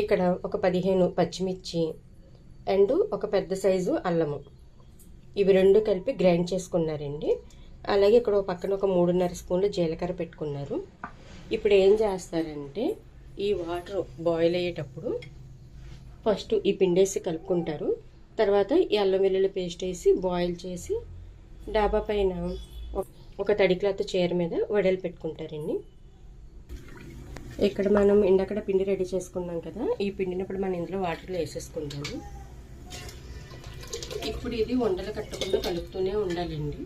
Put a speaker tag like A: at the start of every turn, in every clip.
A: ఇక్కడ ఒక 15 పచ్చిమిర్చి అండ్ ఒక పెద్ద సైజు అల్లము, ఇవి రెండు కలిపి గ్రైండ్ చేసుకున్నారండి. అలాగే ఇక్కడ పక్కన ఒక 3.5 స్పూన్లు జీలకర్ర పెట్టుకున్నారు. ఇప్పుడు ఏం చేస్తారంటే ఈ వాటర్ బాయిల్ అయ్యేటప్పుడు ఫస్ట్ ఈ పిండేసి కలుపుకుంటారు. తర్వాత ఈ అల్లం వెల్లుల్లి పేస్ట్ వేసి బాయిల్ చేసి డాబా పైన ఒక తడి క్లాత్ చీర మీద వడలు పెట్టుకుంటారండి. ఇక్కడ మనం ఇందాక పిండి రెడీ చేసుకున్నాం కదా, ఈ పిండిని ఇప్పుడు మనం ఇందులో వాటర్లో వేసేసుకుంటాము. ఇప్పుడు ఇది ఉండలు కట్టకుండా కలుపుతూనే ఉండాలండి,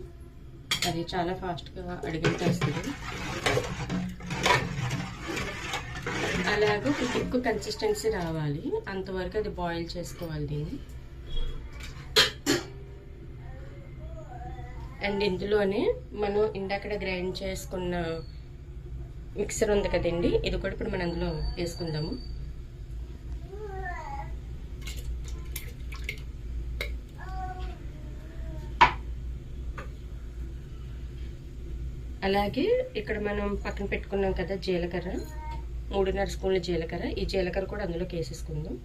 A: అది చాలా ఫాస్ట్గా అడిగేస్తుంది. అలాగే థిక్ కన్సిస్టెన్సీ రావాలి, అంతవరకు అది బాయిల్ చేసుకోవాలి దీన్ని. అండ్ ఇందులోనే మనం ఇందాక గ్రైండ్ చేసుకున్న మిక్సర్ ఉంది కదండి, ఇది కూడా ఇప్పుడు మనం అందులో వేసుకుందాము. అలాగే ఇక్కడ మనం పక్కన పెట్టుకున్నాం కదా జీలకర్ర, 3.5 స్పూన్ల జీలకర్ర, ఈ జీలకర్ర కూడా అందులోకి వేసేసుకుందాం.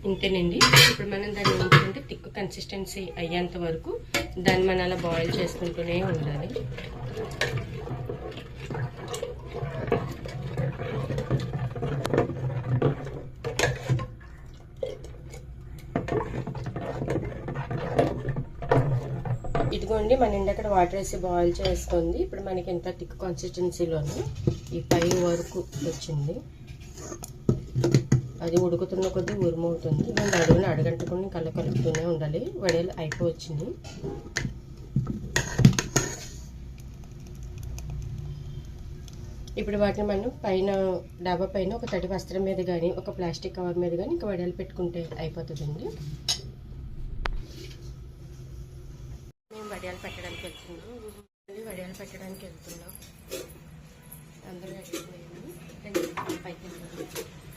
A: ఇంతేనండి. ఇప్పుడు మనం దాన్ని ఏంటంటే థిక్ కన్సిస్టెన్సీ అయ్యేంత వరకు దాన్ని మనం అలా బాయిల్ చేసుకుంటూనే ఉండాలి. ఇదిగోండి మన ఇందాక వాటర్ వేసి బాయిల్ చేసుకుంది. ఇప్పుడు మనకి ఎంత థిక్ కన్సిస్టెన్సీలోనే ఈ పై వరకు వచ్చింది. అది ఉడుకుతున్న కొద్దీ ఉరుమవుతుంది. నేను అడుగుని అడగంటుకుని కలుపుతూనే ఉండాలి. వడేలు అయిపోవచ్చింది. ఇప్పుడు వాటిని మనం పైన డాబా పైన ఒక తడి వస్త్రం మీద కానీ ఒక ప్లాస్టిక్ కవర్ మీద కానీ ఇంకా వడేలు పెట్టుకుంటే అయిపోతుందండి. మేము వడియాలు పెట్టడానికి వెళ్తున్నాం. వడియాలు పెట్టడానికి వెళ్తున్నాం. అందరూ పైకి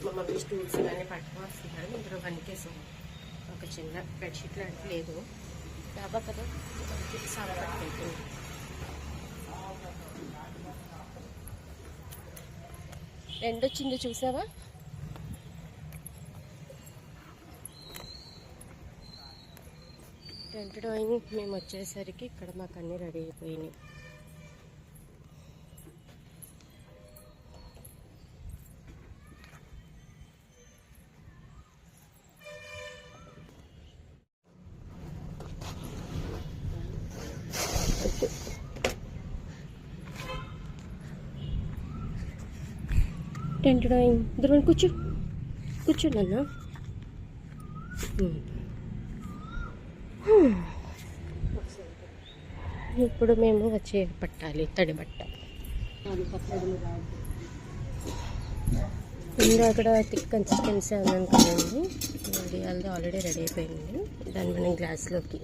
A: మా మమ్మీ స్టూల్స్ కానీ పట్టుకొస్తున్నారు. ఇందులో వనికేసాం. ఒక చిన్న బెడ్షీట్ లాంటి లేదు, డాబా కదా సారా పట్టుకెళ్తుంది. రెండొచ్చింది చూసావా? టెంట్ డ్రాయింగ్ మేము వచ్చేసరికి ఇక్కడ మాకు అన్నీ రెడీ అయిపోయినాయి. టెంట్ డ్రాయింగ్ దూరం కూర్చోండి అన్న. ఇప్పుడు మేము వచ్చి పట్టాలి తడి బట్ట. ముందు అక్కడ థిక్ కన్సిస్టెన్సీ అన్నాను కదండి, అది ఆల్రెడీ రెడీ అయిపోయింది. దాన్ని మనం గ్లాస్లోకి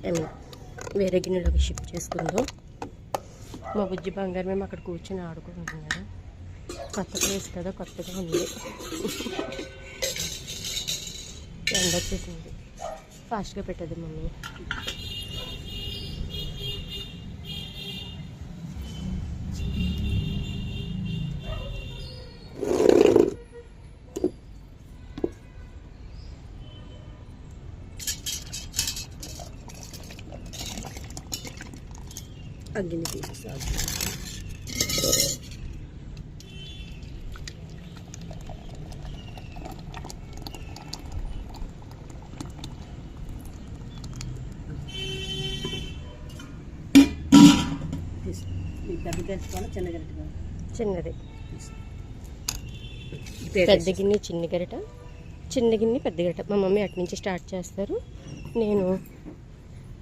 A: వేరే గిన్నెలోకి షిఫ్ట్ చేసుకుందాం. మా బుజ్జి బంగారు మేము అక్కడ కూర్చొని ఆడుకుంటున్నారు. కొత్త ప్లేస్ కదా, కొత్తగా ఉంది. ఎండ వచ్చేసింది. ఫాస్ట్గా పెట్టదు మమ్మీ. అగ్గిని తీసేసాను. చిన్నది పెద్ద గిన్నె, చిన్న గరిట, చిన్న గిన్నె, పెద్ద గరిట. మా మమ్మీ అటు నుంచి స్టార్ట్ చేస్తారు. నేను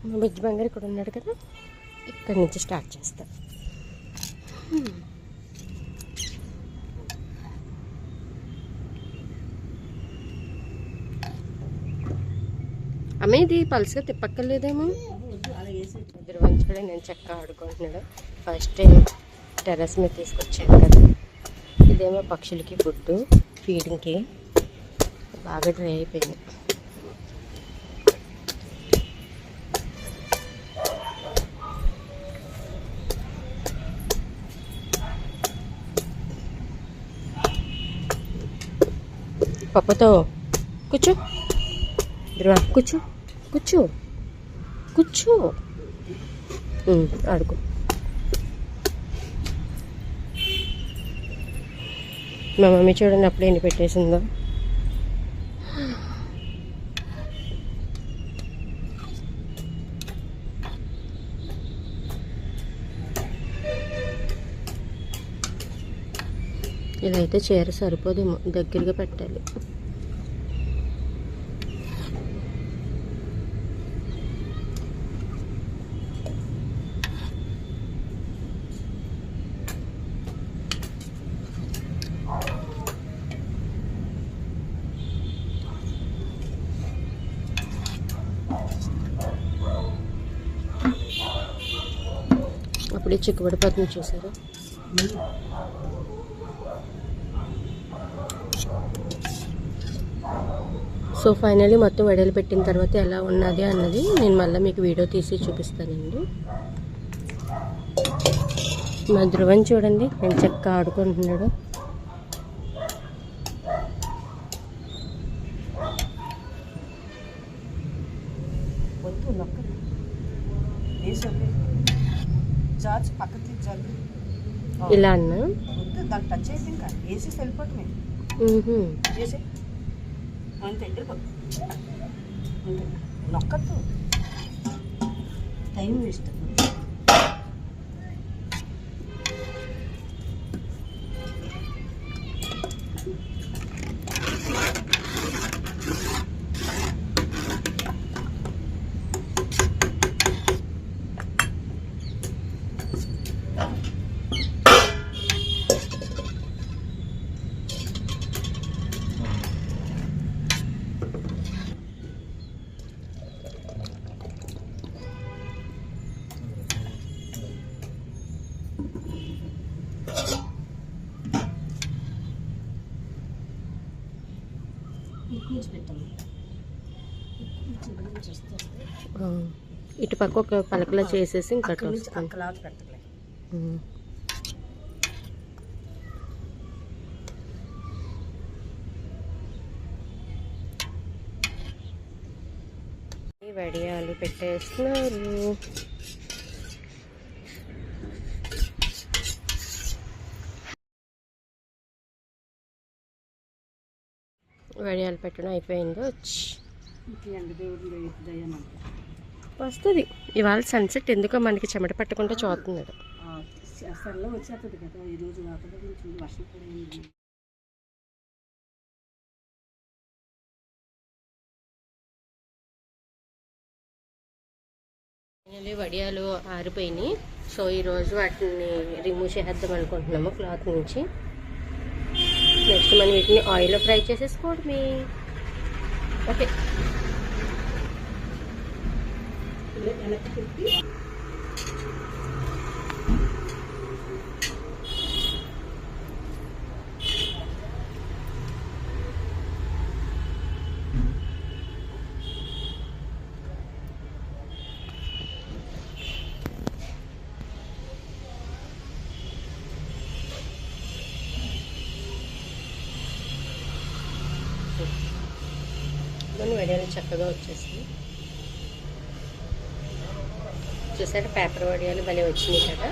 A: మా బుజ్జి బంగారు ఇక్కడ ఉన్నాడు కదా, ఇక్కడి నుంచి స్టార్ట్ చేస్తాను. అమ్మ ఇది పల్స్గా తిప్పక్కర్లేదేమో. ఇద్దరు వంచుడే నేను చక్కగా ఆడుకుంటున్నాడు. ఫస్ట్ టైం టెర్రస్ మీద తీసుకొచ్చాను కదా. ఇదేమో పక్షులకి ఫుడ్ ఫీడింగ్కి బాగా డ్రై అయిపోయింది. పప్పుతో కూర్చో ధ్రువ, కూర్చో కూర్చో కూర్చో, ఆడుకో. మా మమ్మీ చూడండి అప్పుడే ఎండి పెట్టేసిందో. ఇలా అయితే చీర సరిపోదేమో, దగ్గరగా పెట్టాలి. అప్పుడే చిక్కుబడిపోతుంది చూసారా. సో ఫైనల్లీ మొత్తం వడియాలు పెట్టిన తర్వాత ఎలా ఉన్నది అన్నది నేను మళ్ళీ మీకు వీడియో తీసి చూపిస్తానండి. మా ధ్రువం చూడండి నేను చక్కగా ఆడుకుంటున్నాడు. ఇలా అన్నా
B: టచ్ చేసి ఇంకా వేసి వెళ్ళిపోవటమే. అంతే నొక్కద్దు, టైం వేస్ట్.
A: ఇటు పక్క ఒక పలకలా చేసేసి ఇంకా వడియాలు పెట్టేస్తున్నారు. వడియాలు పెట్టడం అయిపోయింది. వస్తుంది ఇవాళ సన్సెట్ ఎందుకో మనకి చెమట పట్టకుండా చూస్తున్నాడు. వడియాలు ఆరిపోయినాయి. సో ఈరోజు వాటిని రిమూవ్ చేద్దాం అనుకుంటున్నాము క్లాత్ నుంచి. నెక్స్ట్ మనం వీటిని ఆయిల్లో ఫ్రై చేసేసుకోవడమే. ఓకే వడియాలు చక్కగా వచ్చేసి చూసారా, పేపర్ వడియాలు భలే వచ్చినాయి కదా.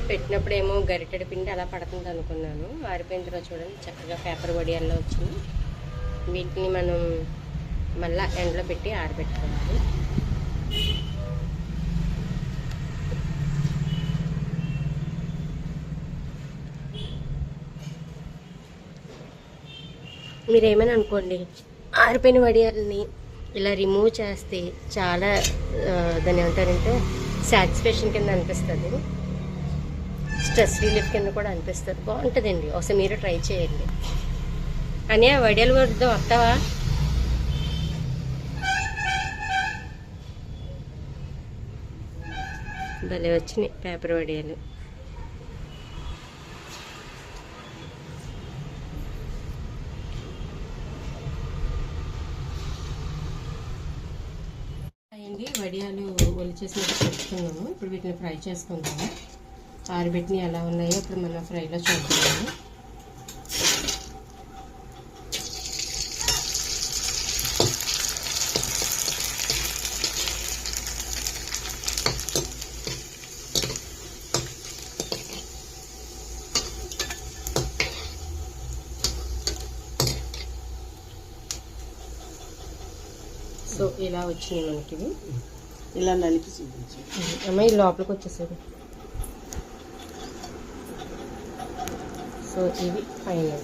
A: పెట్టినప్పుడు ఏమో గరిటెడ పిండి అలా పడుతుంది అనుకున్నాను. ఆరిపోయిన తర్వాత చూడండి చక్కగా పేపర్ వడియాల్లో వచ్చినాయి. వీటిని మనం మళ్ళీ ఎండలో పెట్టి ఆరబెట్టుకోవాలి. మీరేమైనా అనుకోండి, ఆరిపోయిన వడియాలని ఇలా రిమూవ్ చేస్తే చాలా దాన్ని ఏమంటారంటే సాటిస్ఫాక్షన్ కింద అనిపిస్తుంది, స్ట్రెస్ రిలీఫ్ కింద కూడా అనిపిస్తుంది. బాగుంటుందండి, ఒకసారి మీరు ట్రై చేయండి. అని వడియాలు వద్దాం వస్తావా? భలే వచ్చినాయి పేపర్ వడియాలు. వడియాలు ఒలిచేసినట్టు పెట్టుకున్నాము. ఇప్పుడు వీటిని ఫ్రై చేసుకుందాము. ఆరబెట్టిని ఎలా ఉన్నాయో ఇప్పుడు మనం ఫ్రైలో చూద్దాము. ఇలా వచ్చినాయి మనకి ఇవి.
C: ఇలా నలిపి చూపించు.
A: అమ్మాయి లోపలికి వచ్చేసారు. సో ఇవి ఫైనల్.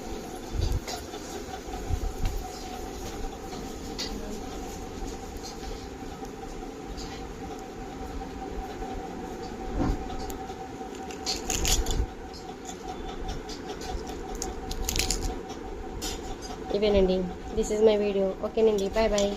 A: ఇవేనండి. This is my video. ఓకేనండి, బాయ్ బాయ్.